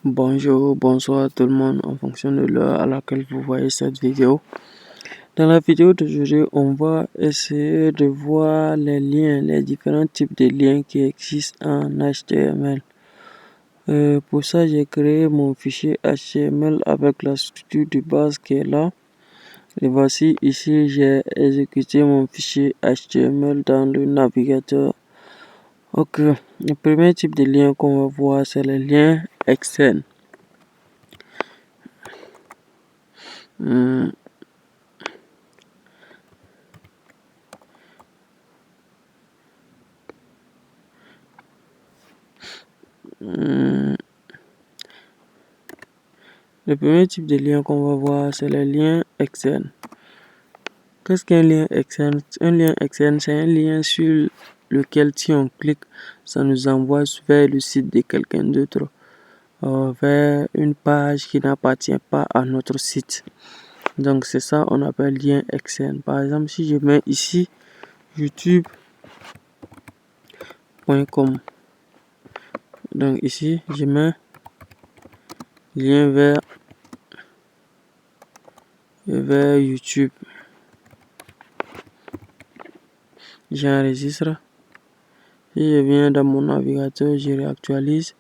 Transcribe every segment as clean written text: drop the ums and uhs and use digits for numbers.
Bonjour, bonsoir tout le monde en fonction de l'heure à laquelle vous voyez cette vidéo. Dans la vidéo d'aujourd'hui, on va essayer de voir les différents types de liens qui existent en HTML. Pour ça, j'ai créé mon fichier HTML avec la structure de base qui est là. Et voici ici, j'ai exécuté mon fichier HTML dans le navigateur. Ok, le premier type de lien qu'on va voir, c'est les liens externes. Le premier type de lien qu'on va voir, c'est les liens externes. Qu'est-ce qu'un lien externe? Un lien externe, c'est un lien sur lequel, si on clique, ça nous envoie vers le site de quelqu'un d'autre, vers une page qui n'appartient pas à notre site. Donc, c'est ça on appelle lien externe. Par exemple, si je mets ici youtube.com, donc ici, je mets lien vers YouTube. J'enregistre. Si je viens dans mon navigateur, je réactualise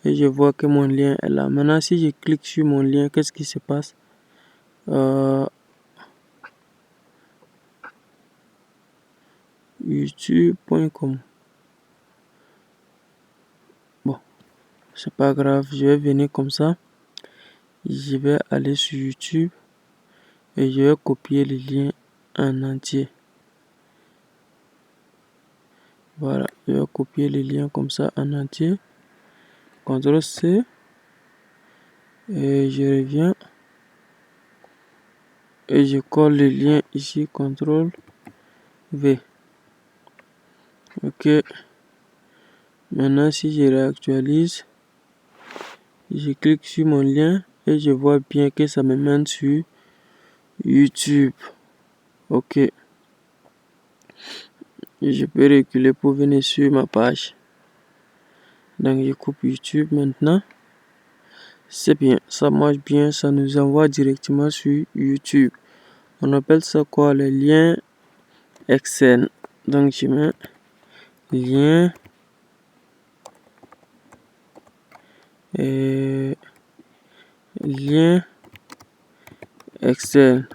et je vois que mon lien est là. Maintenant, si je clique sur mon lien, qu'est-ce qui se passe? youtube.com. Bon, c'est pas grave, je vais venir comme ça. Je vais aller sur YouTube et je vais copier le lien en entier. Voilà, je vais copier le lien comme ça en entier. CTRL-C. Et je reviens. Et je colle le lien ici. CTRL-V. Ok. Maintenant, si je réactualise, je clique sur mon lien et je vois bien que ça me mène sur YouTube. Ok. Et je peux reculer pour venir sur ma page. Donc, je coupe YouTube maintenant. C'est bien, ça marche bien, ça nous envoie directement sur YouTube. On appelle ça quoi? Les liens externes. Donc, je mets lien lien externe.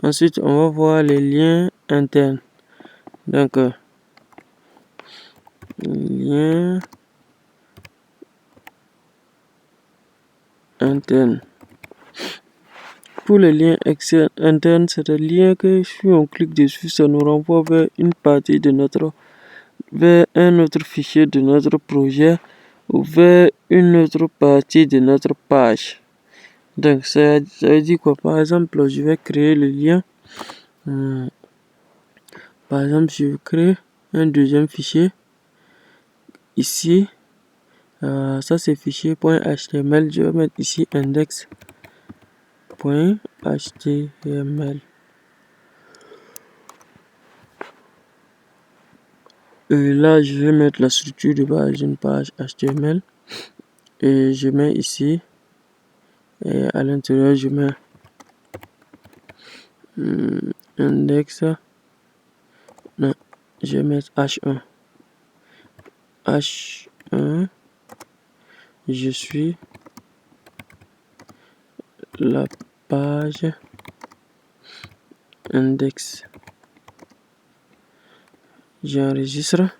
Ensuite, on va voir les liens internes. Donc, lien interne. Pour les liens internes, c'est des liens que si on clique dessus, ça nous renvoie vers une partie de vers un autre fichier de notre projet ou vers une autre partie de notre page. Donc, ça veut dire quoi? Par exemple, je vais créer le lien. Par exemple, je vais créer un deuxième fichier. Ici, ça c'est fichier.html. Je vais mettre ici index.html. Et là, je vais mettre la structure de base d'une page HTML. Et je mets ici. Et à l'intérieur, je mets index. Non, je vais mettre H1. H1. Je suis la page index. J'enregistre.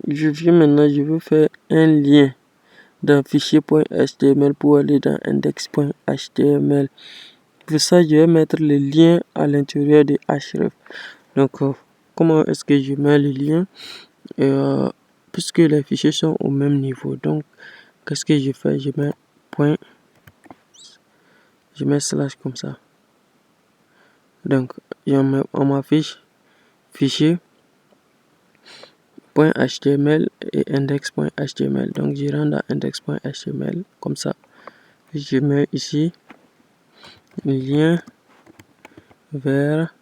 Je viens maintenant, je veux faire un lien dans fichier.html pour aller dans index.html. Pour ça, je vais mettre le lien à l'intérieur de href. Donc, comment est-ce que je mets le lien? Puisque les fichiers sont au même niveau. Donc, qu'est-ce que je fais? Je mets slash comme ça. Donc, on m'affiche fichier .html et index.html. Donc, je rentre dans index.html comme ça. Je mets ici lien vers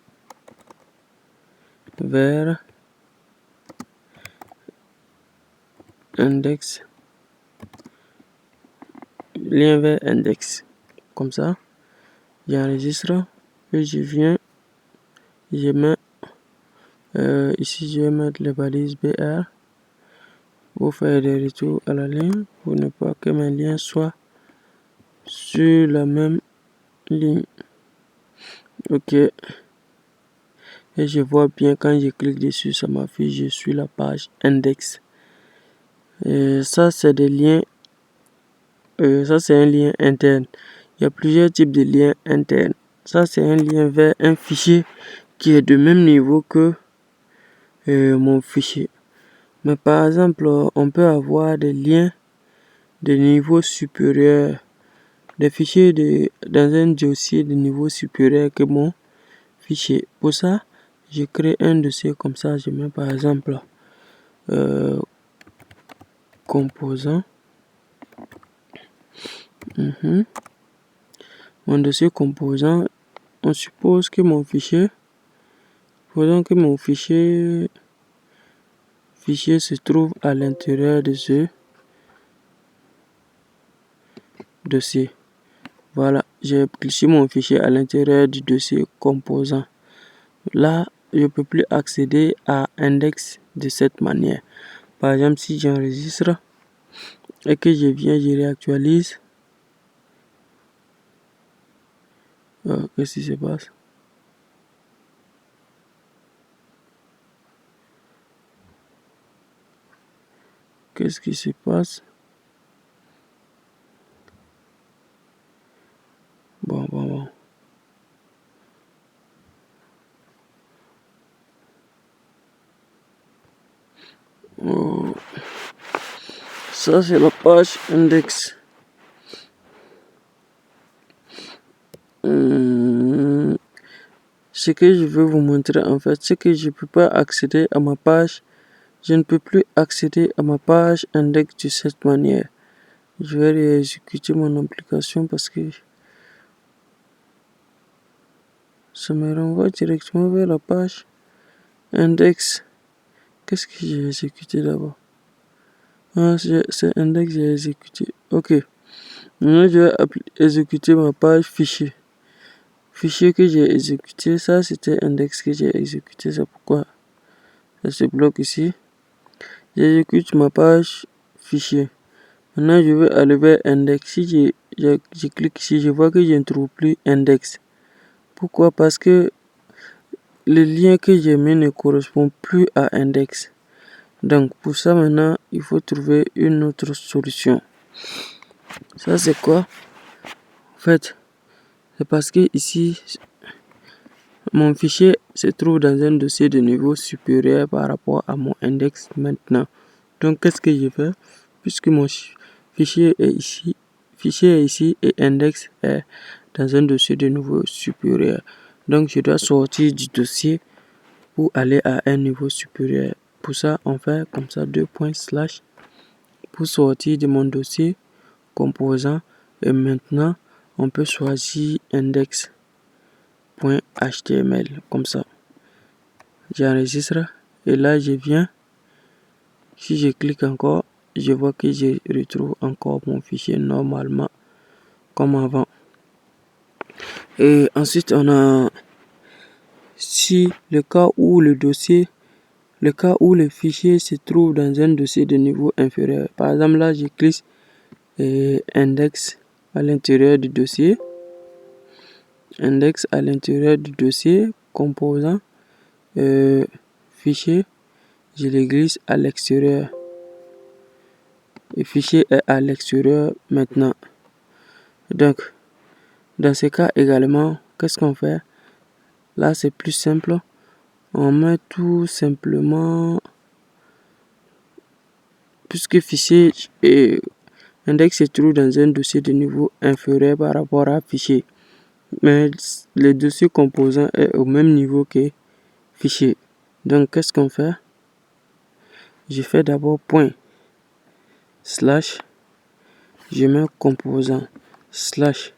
index, lien vers index. Comme ça, j'enregistre et je viens, je mets ici, je vais mettre les balises BR pour faire des retours à la ligne, pour ne pas que mes liens soient sur la même ligne. Ok. Et je vois bien quand je clique dessus, ça m'affiche, je suis la page index. Et ça, c'est des liens. Ça, c'est un lien interne. Il y a plusieurs types de liens internes. Ça, c'est un lien vers un fichier qui est de même niveau que mon fichier. Mais par exemple, on peut avoir des liens de niveau supérieur, des fichiers dans un dossier de niveau supérieur que mon fichier. Pour ça, je crée un dossier comme ça. Je mets par exemple composant. Mon dossier composant, on suppose que mon fichier, fichier se trouve à l'intérieur de ce dossier. Voilà, j'ai cliqué mon fichier à l'intérieur du dossier composant. Là, je ne peux plus accéder à index de cette manière. Par exemple, si j'enregistre et que je viens, je réactualise. Qu'est-ce qui se passe? Qu'est-ce qui se passe? Bon. Ça, c'est la page index. Ce que je veux vous montrer en fait, c'est que je ne peux pas accéder à ma page. Je ne peux plus accéder à ma page index de cette manière. Je vais réexécuter mon application parce que ça me renvoie directement vers la page index. Qu'est-ce que j'ai exécuté d'abord? C'est index j'ai exécuté. Ok. Maintenant, je vais exécuter ma page fichier. Fichier que j'ai exécuté, ça c'était index que j'ai exécuté. C'est pourquoi ça se bloque ici. J'exécute ma page fichier. Maintenant, je vais aller vers index. Si je clique ici, je vois que je ne trouve plus index. Pourquoi? Parce que le lien que j'ai mis ne correspond plus à index. Donc, pour ça, maintenant, il faut trouver une autre solution. Ça, c'est quoi? En fait, c'est parce que ici, mon fichier se trouve dans un dossier de niveau supérieur par rapport à mon index maintenant. Donc, qu'est-ce que je fais? Puisque mon fichier est ici et index est dans un dossier de niveau supérieur. Donc, je dois sortir du dossier pour aller à un niveau supérieur. Pour ça, on fait comme ça 2 points slash pour sortir de mon dossier composant. Et maintenant, on peut choisir index.html comme ça. J'enregistre et là, je viens. Si je clique encore, je vois que je retrouve encore mon fichier normalement comme avant. Et ensuite, on a si le cas où le fichier se trouve dans un dossier de niveau inférieur. Par exemple, là, je clique index à l'intérieur du dossier. Index à l'intérieur du dossier, composant, fichier, je le glisse à l'extérieur. Le fichier est à l'extérieur maintenant. Donc, dans ce cas également, qu'est-ce qu'on fait? Là, c'est plus simple. On met tout simplement, puisque fichier et index se trouve dans un dossier de niveau inférieur par rapport à fichier. Mais le dossier composant est au même niveau que fichier. Donc, qu'est-ce qu'on fait? Je fais d'abord point slash, je mets composant slash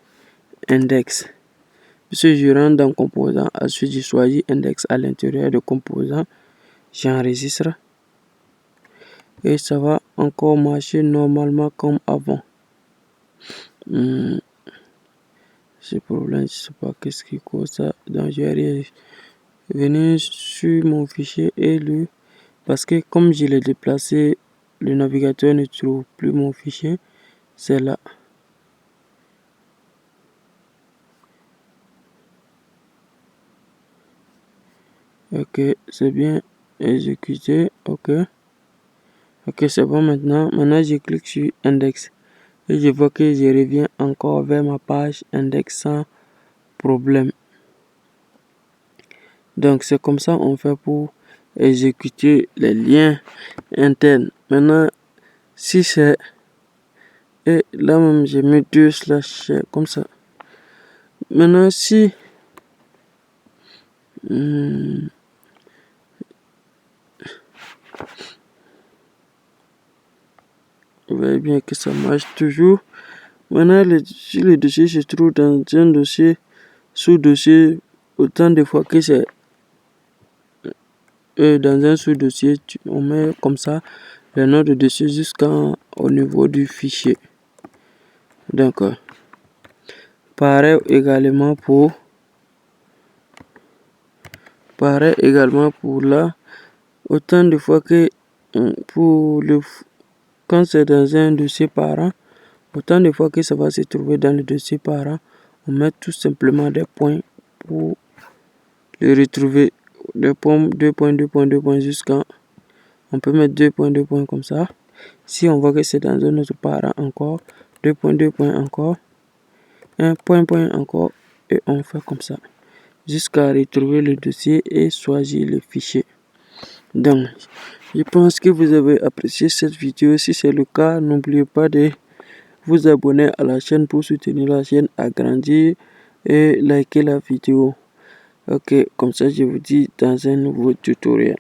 index. Puisque je rentre dans composant, ensuite je choisis index à l'intérieur de composant, j'enregistre. et ça va encore marcher normalement comme avant. Ce problème, je sais pas qu'est-ce qui cause ça. Donc je vais revenir sur mon fichier et parce que comme je l'ai déplacé, le navigateur ne trouve plus mon fichier. C'est là. Ok, c'est bien exécuté. Ok, c'est bon maintenant. Maintenant, je clique sur index et je vois que je reviens encore vers ma page index sans problème. Donc, c'est comme ça on fait pour exécuter les liens internes. Maintenant, si c'est... Et là même, j'ai mis 2/, comme ça. Maintenant, si... vous voyez bien que ça marche toujours. Maintenant, si le dossier se trouve dans un dossier, sous-dossier, autant de fois que c'est dans un sous-dossier, on met comme ça le nom de dossier jusqu'au niveau du fichier. Donc, pareil également pour là, autant de fois que quand c'est dans un dossier parent, autant de fois que ça va se trouver dans le dossier parent, on met tout simplement des points pour le retrouver. 2 points, 2 points, 2 points, 2 points jusqu'à... On peut mettre 2 points, 2 points comme ça. Si on voit que c'est dans un autre parent encore, 2 points, 2 points encore, 1 point, point encore, et on fait comme ça jusqu'à retrouver le dossier et choisir le fichier. Donc, je pense que vous avez apprécié cette vidéo. Si c'est le cas, n'oubliez pas de vous abonner à la chaîne pour soutenir la chaîne à grandir et liker la vidéo. Ok, comme ça je vous dis dans un nouveau tutoriel.